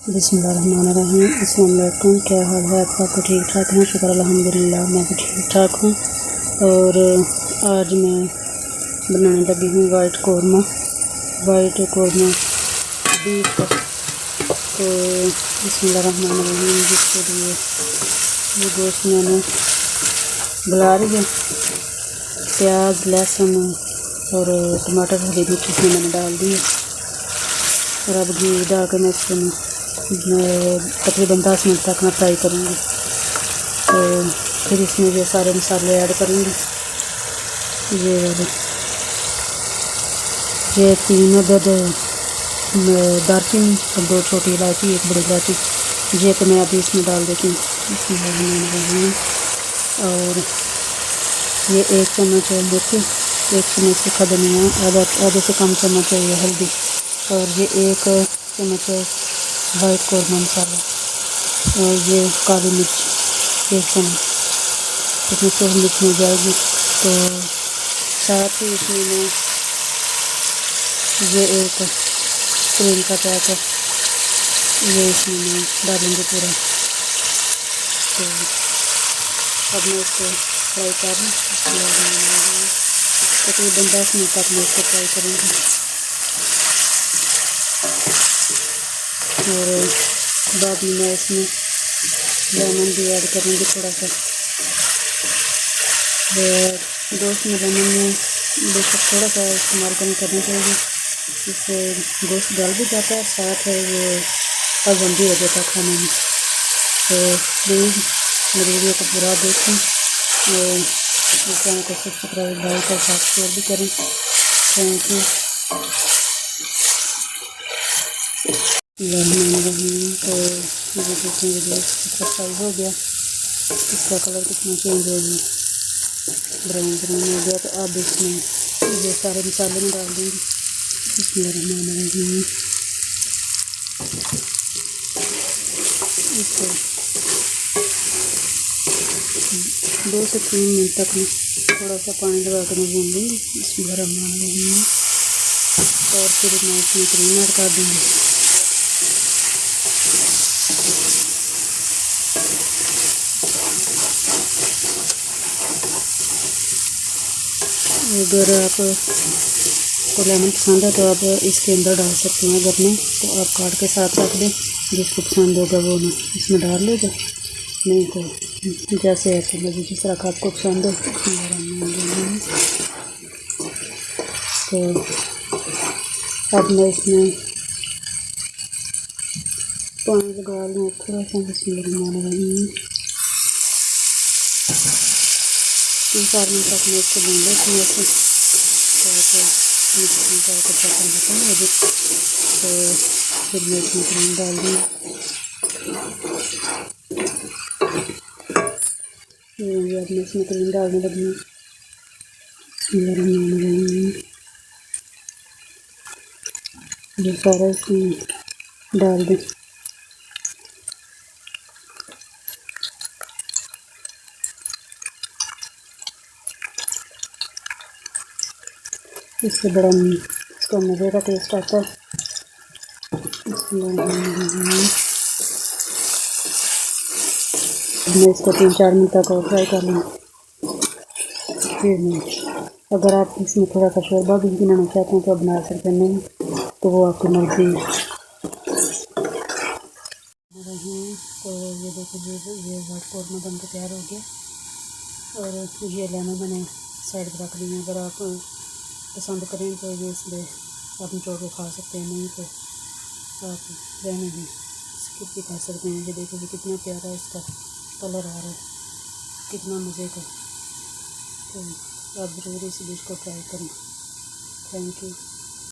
बिस्मिल्लाहिर्रहमानिर्रहीम। अस्सलाम वालेकुम। क्या हाल है आपका? ठीक ठाक हैं? शुक्र अल्हम्दुलिल्लाह, मैं भी ठीक ठाक हूँ। और आज मैं बनाने लगी हूँ वाइट कौरमा बीफ। तो बिस्मिल्लाहिर्रहमानिर्रहीम। जिसके लिए ये गोश्त मैंने गला रही है, प्याज लहसुन और टमाटर हरी मिर्च इसमें मैंने डाल दी है। और अब घी डाल कर मैं इसमें तकरीबन 10 मिनट तक मैं फ्राई करूँगी। तो फिर इसमें ये सारे मसाले ऐड करूँगी। ये 3 अदद दालचीनी और 2 छोटी इलायची, 1 बड़ी इलायची, ये तो मैं अभी इसमें डाल देती हूँ। और ये 1 चम्मच मिर्ची, 1 चम्मच सूखा धनिया, आधे से कम चम्मच है ये हल्दी, और ये 1 चम्मच वाइट कौरमा मसाला, और ये काली मिर्च 1 चम्मच, इसमें सिर्फ मिर्च मिल जाएगी। तो साथ ही इसमें मैं ये 1 क्रीम का पैक है, ये इसमें मैं डालूँगी पूरा। तो अब मैं इसको फ्राई कर लूँ। तकरीबन 10 मिनट तक मैं इसको फ्राई करूँगी। और बाद में मैं इसमें लेमन भी ऐड करूँगी थोड़ा सा। गोश्त में लेमन में बेशक थोड़ा सा इस्तेमाल करना चाहिए, इससे गोश्त गल भी जाता है, साथ है वो हजम भी हो जाता है खाने में। तो प्लीज़ मेरी वीडियो को पूरा देखें और इस चैनल को सब्सक्राइब लाइक और साथ शेयर भी करें। Thank you. तो ये देखें, वीडियो फ्राई हो गया, इसका कलर कितना चेंज हो गया, ब्राउन हो गया। तो अब इसमें ये सारे मसाले में डाल देंगे। बिस्मिल्लाहिर्रहमानिर्रहीम। इसको 2 से 3 मिनट तक मैं थोड़ा सा पानी लगा कर मैं भून लूँगी। बिस्मिल्लाहिर्रहमानिर्रहीम। और फिर मैं इसमें क्रीम ऐड कर दूँगी। अगर आपको लेमन पसंद है तो आप इसके अंदर डाल सकते हैं, अगर नहीं तो आप काट के साथ रख दें। जिसको पसंद होगा वो ना इसमें डाल लेगा, नहीं तो जैसे आपको मर्जी जिस तरह आपको पसंद हो। तो अब मैं इसमें पानी लगा लूँ थोड़ा सा। बिस्मिल्लाहिर्रहमानिर्रहीम। 3-4 मिनट तक मैं इसको भून लेती हूँ ऐसे। तो फिर मैं इसमें क्रीम डाल दूँगी। अब मैं इसमें क्रीम डालने लगी हूँ। ये सारा इसमें डाल दें। इससे बड़ा इसका मज़े का टेस्ट आता है। मैं इसको 3-4 मिनट तक और फ्राई कर लूँ। फिर मैं अगर आप इसमें थोड़ा सा शोरबा भी बनाना चाहते हैं तो आप बना सकते हैं, नहीं तो वो आपकी मर्ज़ी है। तो ये देखिए, ये वाइट कौरमा बन के तैयार हो गया। और ये लेमन मैंने साइड पर रख दी है। अगर आप पसंद करें तो ये इसलिए आप निचोड़ के खा सकते हैं, नहीं तो आप रहने में स्किप भी खा सकते हैं। ये देखिए कितना प्यारा इसका कलर आ रहा है, कितना मज़े का। तो आप ज़रूर इस डिश को ट्राई करना। Thank you.